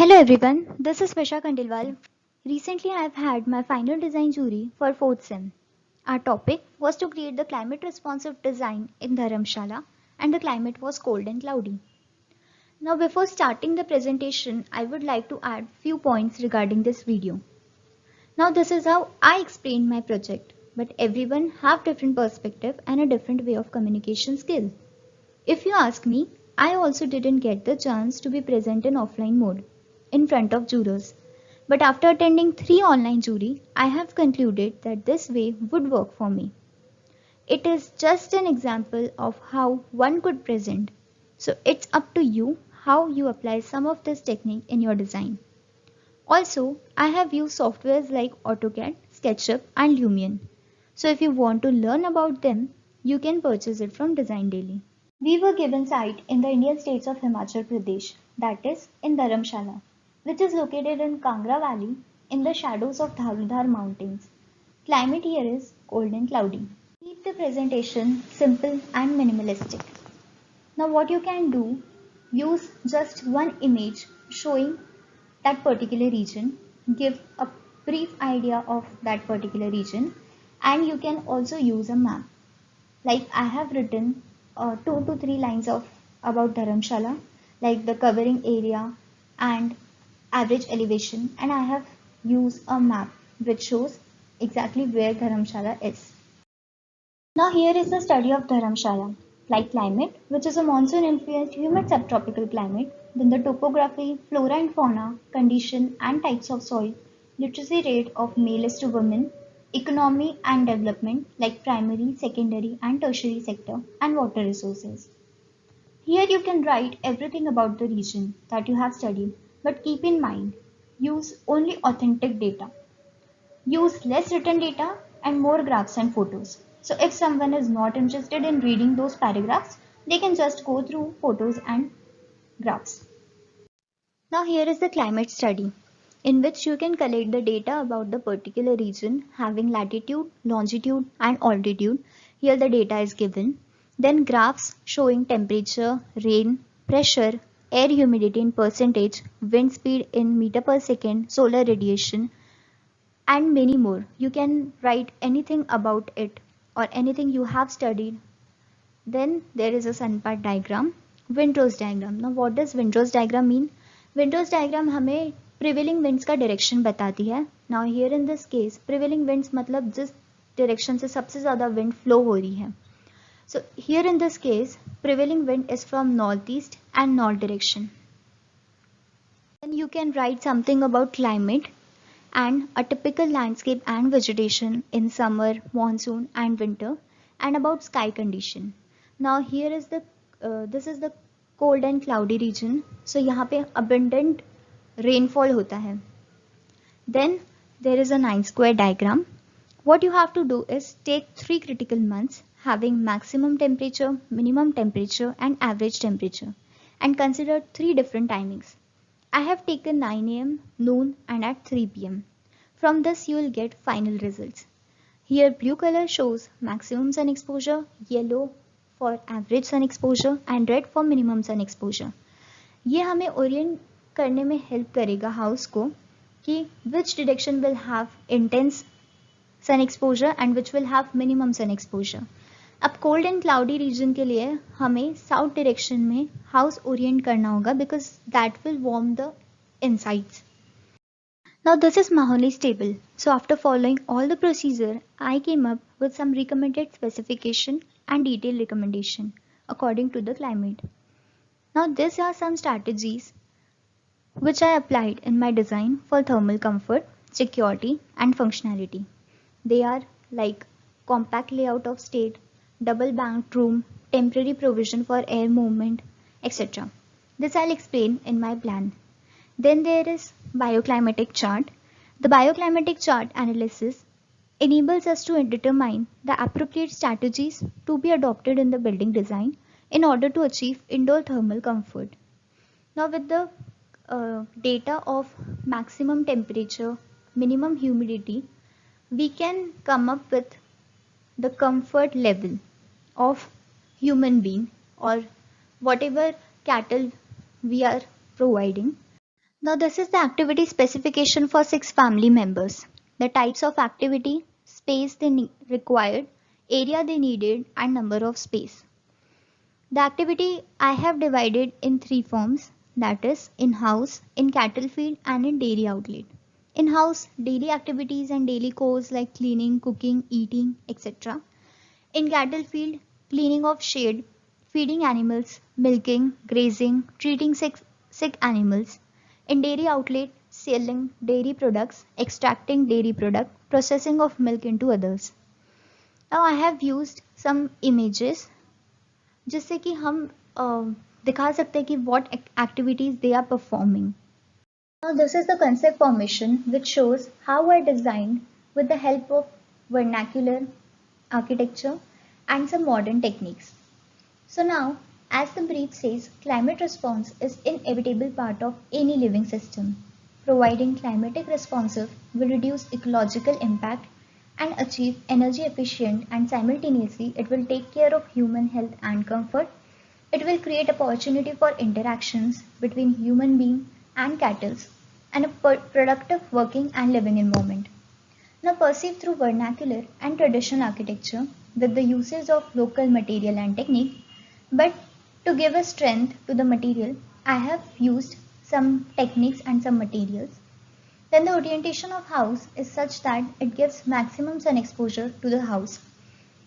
Hello everyone, this is Visha Kandilwal. Recently I have had my final design jury for 4th sem. Our topic was to create the climate responsive design in Dharamshala and the climate was cold and cloudy. Now before starting the presentation, I would like to add few points regarding this video. Now this is how I explained my project, but everyone have different perspective and a different way of communication skill. If you ask me, I also didn't get the chance to be present in offline mode in front of jurors. But after attending 3 online jury, I have concluded that this way would work for me. It is just an example of how one could present. So it's up to you how you apply some of this technique in your design. Also, I have used softwares like AutoCAD, SketchUp and Lumion. So if you want to learn about them, you can purchase it from Design Daily. We were given site in the Indian states of Himachal Pradesh, that is in Dharamshala, which is located in Kangra Valley in the shadows of Dharudhar mountains. Climate here is cold and cloudy. Keep the presentation simple and minimalistic. Now what you can do, use just one image showing that particular region, give a brief idea of that particular region, and you can also use a map. Like I have written 2 to 3 lines of about Dharamshala, like the covering area and average elevation, and I have used a map which shows exactly where Dharamshala is. Now here is the study of Dharamshala, like climate, which is a monsoon influenced humid subtropical climate, then the topography, flora and fauna, condition and types of soil, literacy rate of male is to women, economy and development like primary, secondary and tertiary sector, and water resources. Here you can write everything about the region that you have studied, but keep in mind, use only authentic data. Use less written data and more graphs and photos. So if someone is not interested in reading those paragraphs, they can just go through photos and graphs. Now here is the climate study, in which you can collect the data about the particular region having latitude, longitude and altitude. Here the data is given. Then graphs showing temperature, rain, pressure, air humidity in percentage, wind speed in meter per second, solar radiation, and many more. You can write anything about it or anything you have studied. Then there is a sunpath diagram, windrose diagram. Now what does windrose diagram mean? Windrose diagram हमें prevailing winds का direction बताती है. Now here in this case prevailing winds मतलब जिस direction से सबसे ज़्यादा wind flow हो रही है. So here in this case prevailing wind is from northeast and north direction. Then you can write something about climate and a typical landscape and vegetation in summer, monsoon and winter, and about sky condition. Now here is the this is the cold and cloudy region. So यहाँ पे abundant rainfall होता है. Then there is a 9 square diagram. What you have to do is take 3 critical months having maximum temperature, minimum temperature and average temperature, and consider 3 different timings. I have taken 9 a.m., noon and at 3 p.m. From this you will get final results. Here blue color shows maximum sun exposure, yellow for average sun exposure and red for minimum sun exposure. ये हमें orient करने में help करेगा house को कि which direction will have intense sun exposure and which will have minimum sun exposure. अब cold and cloudy region के लिए हमें south direction में house orient करना होगा because that will warm the insides. Now this is Mahoney's table. So after following all the procedure, I came up with some recommended specification and detailed recommendation according to the climate. Now these are some strategies which I applied in my design for thermal comfort, security and functionality. They are like compact layout of state, double banked room, temporary provision for air movement, etc. This I'll explain in my plan. Then there is bioclimatic chart. The bioclimatic chart analysis enables us to determine the appropriate strategies to be adopted in the building design in order to achieve indoor thermal comfort. Now with the data of maximum temperature, minimum humidity, we can come up with the comfort level of human being or whatever cattle we are providing. Now this is the activity specification for 6 family members. The types of activity, space they required, area they needed and number of space. The activity I have divided in 3 forms, that is in-house, in cattle field and in dairy outlet. In-house, daily activities and daily chores like cleaning, cooking, eating, etc. In cattle field, cleaning of shed, feeding animals, milking, grazing, treating sick animals. In dairy outlet, selling dairy products, extracting dairy product, processing of milk into others. Now I have used some images जिससे कि हम दिखा सकते हैं कि what activities they are performing. Now this is the concept formation which shows how I designed with the help of vernacular architecture and some modern techniques. So now, as the brief says, climate response is inevitable part of any living system. Providing climatic responsive will reduce ecological impact and achieve energy efficient, and simultaneously it will take care of human health and comfort. It will create opportunity for interactions between human being and cattle and a productive working and living environment. Now perceived through vernacular and traditional architecture with the usage of local material and technique, but to give a strength to the material, I have used some techniques and some materials. Then the orientation of house is such that it gives maximum sun exposure to the house.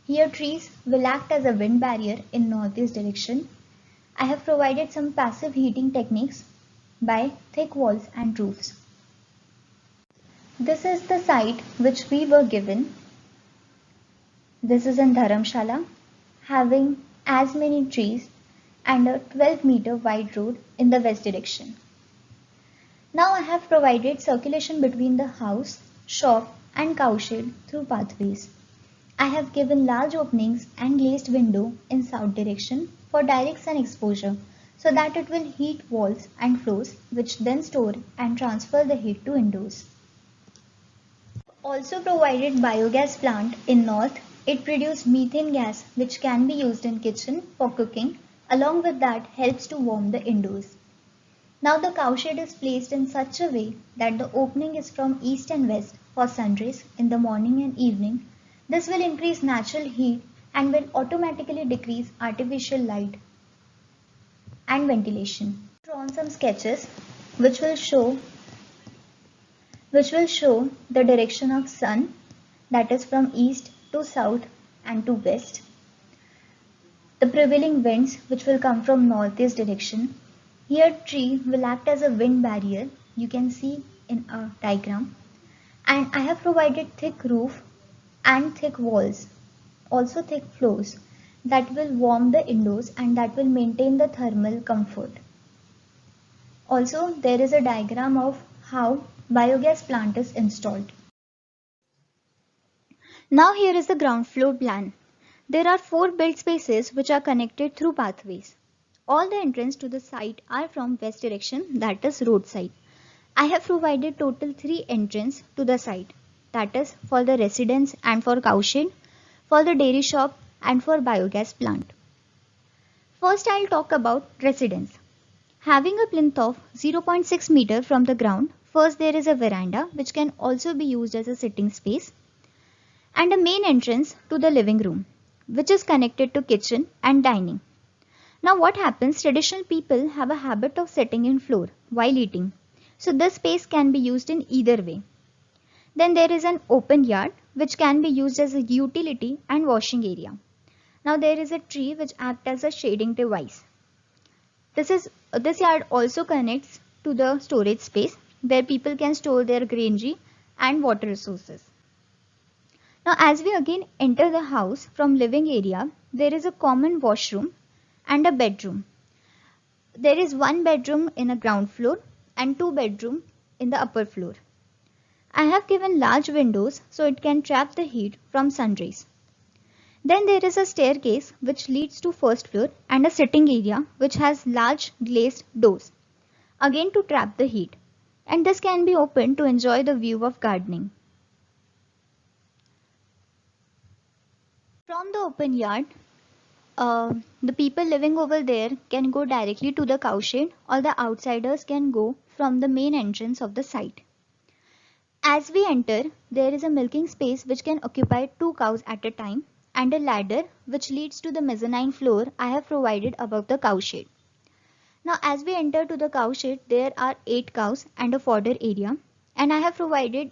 Here trees will act as a wind barrier in northeast direction. I have provided some passive heating techniques by thick walls and roofs. This is the site which we were given. This is in Dharamshala, having as many trees and a 12-meter wide road in the west direction. Now I have provided circulation between the house, shop and cowshed through pathways. I have given large openings and glazed window in south direction for direct sun exposure so that it will heat walls and floors, which then store and transfer the heat to indoors. Also provided biogas plant in north. It produces methane gas which can be used in kitchen for cooking. Along with that helps to warm the indoors. Now the cowshed is placed in such a way that the opening is from east and west for sun rays in the morning and evening. This will increase natural heat and will automatically decrease artificial light and ventilation. Drawn some sketches which will show the direction of sun, that is from east to south and to west. The prevailing winds which will come from northeast direction. Here tree will act as a wind barrier, you can see in a diagram. And I have provided thick roof and thick walls, also thick floors that will warm the indoors and that will maintain the thermal comfort. Also there is a diagram of how biogas plant is installed. Now here is the ground floor plan. There are 4 built spaces which are connected through pathways. All the entrance to the site are from west direction, that is road side. I have provided total 3 entrance to the site, that is for the residence and for cowshed, for the dairy shop and for biogas plant. First I'll talk about residence. Having a plinth of 0.6 meter from the ground, first there is a veranda which can also be used as a sitting space and a main entrance to the living room which is connected to kitchen and dining. Now what happens, traditional people have a habit of sitting in floor while eating. So this space can be used in either way. Then there is an open yard which can be used as a utility and washing area. Now there is a tree which acts as a shading device. This yard also connects to the storage space where people can store their granary and water resources. Now as we again enter the house from living area, there is a common washroom and a bedroom. There is 1 bedroom in a ground floor and 2 bedrooms in the upper floor. I have given large windows so it can trap the heat from sun rays. Then there is a staircase which leads to first floor and a sitting area which has large glazed doors, again to trap the heat, and this can be opened to enjoy the view of gardening. From the open yard, the people living over there can go directly to the cowshed, or the outsiders can go from the main entrance of the site. As we enter, there is a milking space which can occupy 2 cows at a time, and a ladder which leads to the mezzanine floor I have provided above the cowshed. Now as we enter to the cowshed, there are 8 cows and a fodder area, and I have provided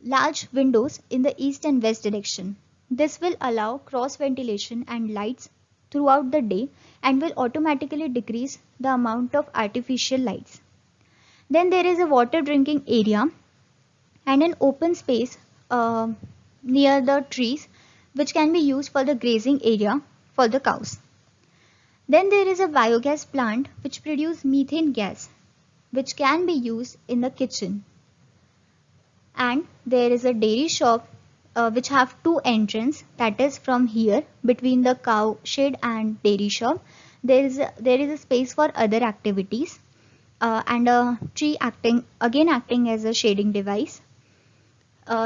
large windows in the east and west direction. This will allow cross ventilation and lights throughout the day and will automatically decrease the amount of artificial lights. Then there is a water drinking area and an open space near the trees which can be used for the grazing area for the cows. Then there is a biogas plant which produces methane gas which can be used in the kitchen. And there is a dairy shop which have 2 entrances, that is from here between the cow shed and dairy shop. There is a space for other activities and a tree acting as a shading device.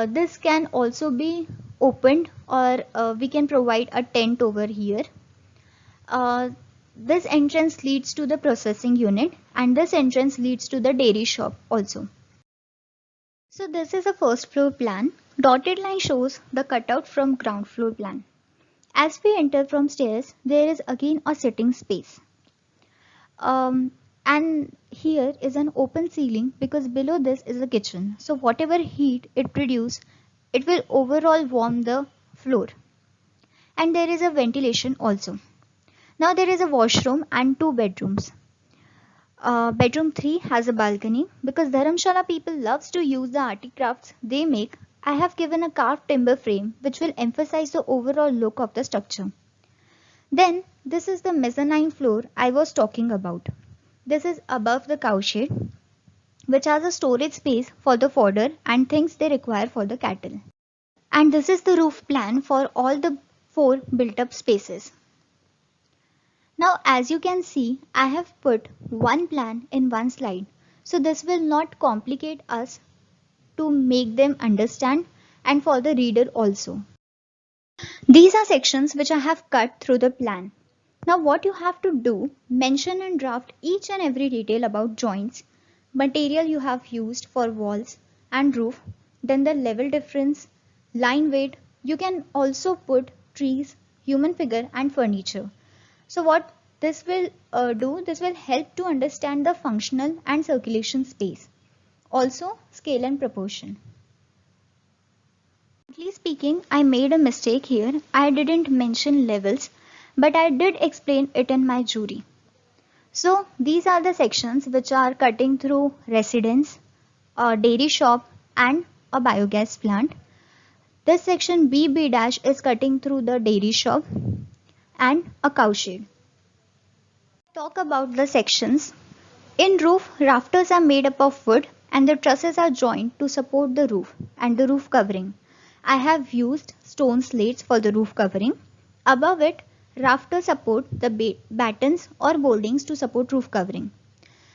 This can also be opened, or we can provide a tent over here. This entrance leads to the processing unit, and this entrance leads to the dairy shop also. So this is a first floor plan. Dotted line shows the cutout from ground floor plan. As we enter from stairs, there is again a sitting space. And here is an open ceiling because below this is a kitchen. So whatever heat it produces, it will overall warm the floor. And there is a ventilation also. Now there is a washroom and 2 bedrooms. Bedroom 3 has a balcony. Because Dharamshala people loves to use the articrafts they make, I have given a carved timber frame which will emphasize the overall look of the structure. Then this is the mezzanine floor I was talking about. This is above the cowshed, which has a storage space for the fodder and things they require for the cattle. And this is the roof plan for all the 4 built up spaces. Now as you can see, I have put one plan in one slide. So this will not complicate us to make them understand and for the reader also. These are sections which I have cut through the plan. Now what you have to do, mention and draft each and every detail about joints, material you have used for walls and roof, then the level difference, line weight. You can also put trees, human figure and furniture. So what this will this will help to understand the functional and circulation space. Also scale and proportion. Frankly speaking, I made a mistake here. I didn't mention levels, but I did explain it in my jury. So these are the sections which are cutting through residence, a dairy shop and a biogas plant. This section BB dash is cutting through the dairy shop and a cowshed. Talk about the sections. In roof, rafters are made up of wood and the trusses are joined to support the roof and the roof covering. I have used stone slates for the roof covering. Above it, rafters support the battens or moldings to support roof covering.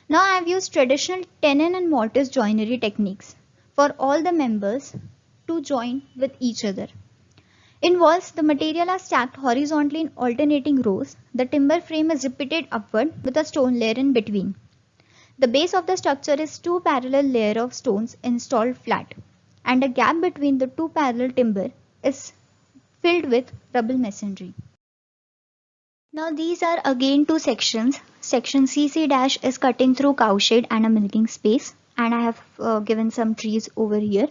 Now I have used traditional tenon and mortise joinery techniques for all the members to join with each other. In walls, the material are stacked horizontally in alternating rows. The timber frame is repeated upward with a stone layer in between. The base of the structure is 2 parallel layers of stones installed flat, and a gap between the 2 parallel timber is filled with rubble masonry. Now these are again 2 sections. Section CC dash is cutting through cowshed and a milking space, and I have given some trees over here.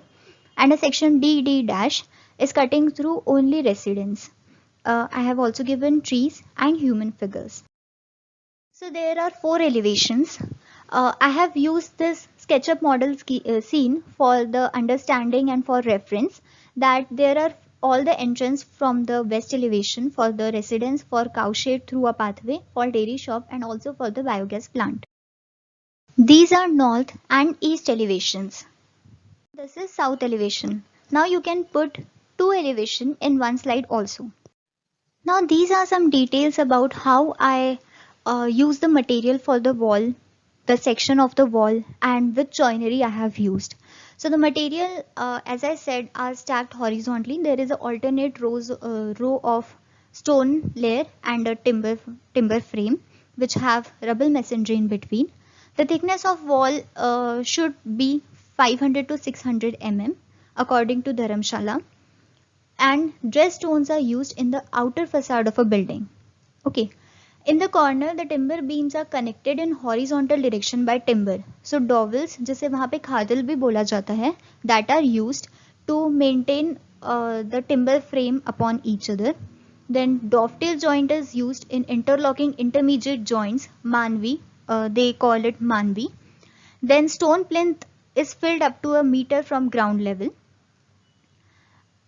And a section DD dash is cutting through only residence. I have also given trees and human figures. So there are 4 elevations. I have used this SketchUp model scene for the understanding and for reference that there are all the entrance from the west elevation for the residence, for cowshed through a pathway, for dairy shop and also for the biogas plant. These are north and east elevations. This is south elevation. Now you can put 2 elevation in one slide also. Now these are some details about how I use the material for the wall, the section of the wall and which joinery I have used. So the material as I said are stacked horizontally. There is an alternate row of stone layer and a timber frame which have rubble masonry in between. The thickness of wall should be 500 to 600 mm according to Dharamshala, and dressed stones are used in the outer facade of a building. Okay. In the corner, the timber beams are connected in horizontal direction by timber. So dovels, जिसे वहाँ पे खादल भी बोला जाता है, that are used to maintain the timber frame upon each other. Then dovetail joint is used in interlocking intermediate joints, manvi, they call it manvi. Then stone plinth is filled up to a meter from ground level.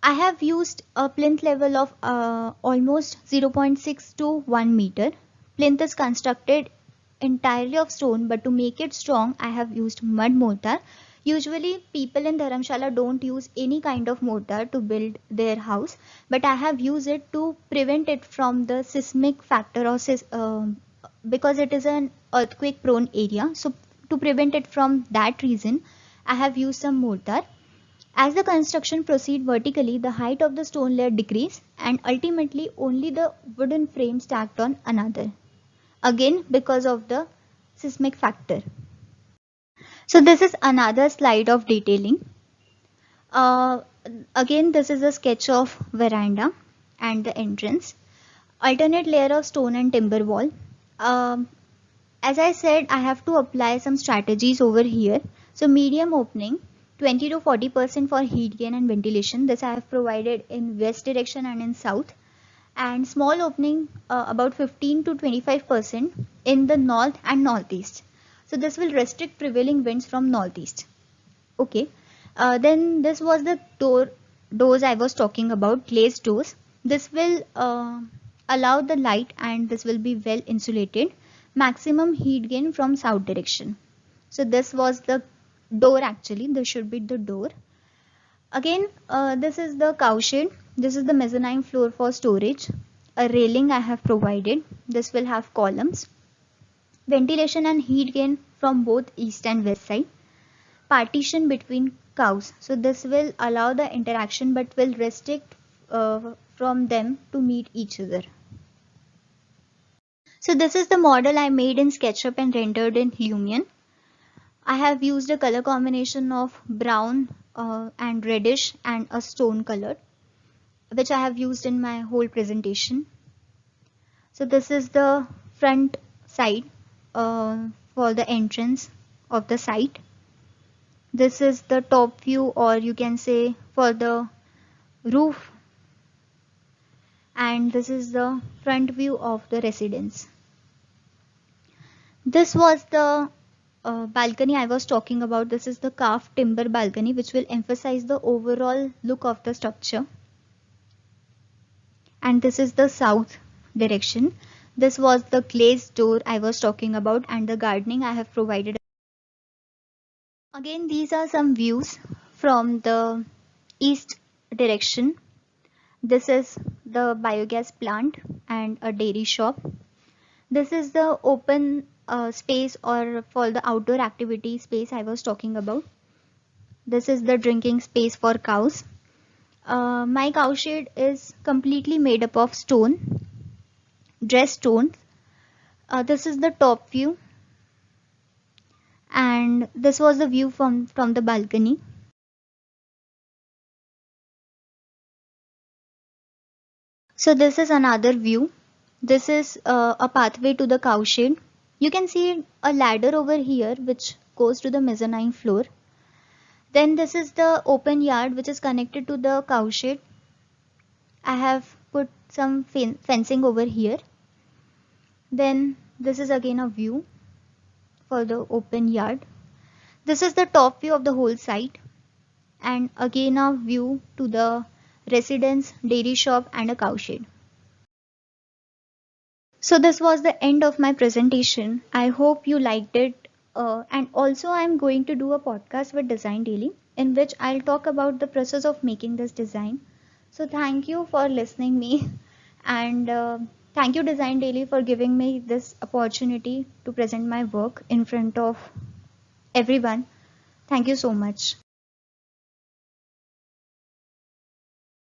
I have used a plinth level of almost 0.6 to 1 meter. Plinth is constructed entirely of stone, but to make it strong, I have used mud mortar. Usually people in Dharamshala don't use any kind of mortar to build their house, but I have used it to prevent it from the seismic factor or because it is an earthquake prone area. So to prevent it from that reason, I have used some mortar. As the construction proceeds vertically, the height of the stone layer decreases and ultimately only the wooden frame stacked on another. Again, because of the seismic factor. So this is another slide of detailing. Uh, Again, this is a sketch of veranda and the entrance. Alternate layer of stone and timber wall. As I said, I have to apply some strategies over here. So medium opening, 20 to 40% for heat gain and ventilation. This I have provided in west direction and in south. And small opening about 15 to 25% in the north and northeast. So this will restrict prevailing winds from northeast. Okay. Then this was the doors I was talking about, glazed doors. This will allow the light and this will be well insulated. Maximum heat gain from south direction. So this was the door actually. This should be the door. Again, this is the cowshed. This is the mezzanine floor for storage. A railing I have provided. This will have columns. Ventilation and heat gain from both east and west side. Partition between cows. So this will allow the interaction but will restrict from them to meet each other. So this is the model I made in SketchUp and rendered in Lumion. I have used a color combination of brown and reddish and a stone color, which I have used in my whole presentation. So this is the front side for the entrance of the site. This is the top view, or you can say for the roof, and this is the front view of the residence. This was the balcony I was talking about. This is the carved timber balcony which will emphasize the overall look of the structure. And this is the south direction. This was the glazed door I was talking about, and the gardening I have provided. Again, these are some views from the east direction. This is the biogas plant and a dairy shop. This is the open space or for the outdoor activity space I was talking about. This is the drinking space for cows. My cowshed is completely made up of stone, dressed stone. This is the top view, and this was the view from the balcony. So this is another view. This is a pathway to the cowshed. You can see a ladder over here which goes to the mezzanine floor. Then this is the open yard which is connected to the cowshed. I have put some fencing over here. Then this is again a view for the open yard. This is the top view of the whole site, and again a view to the residence, dairy shop and a cowshed. So this was the end of my presentation. I hope you liked it. And also I'm going to do a podcast with Design Daily in which I'll talk about the process of making this design. So thank you for listening me, and thank you Design Daily for giving me this opportunity to present my work in front of everyone. Thank you so much.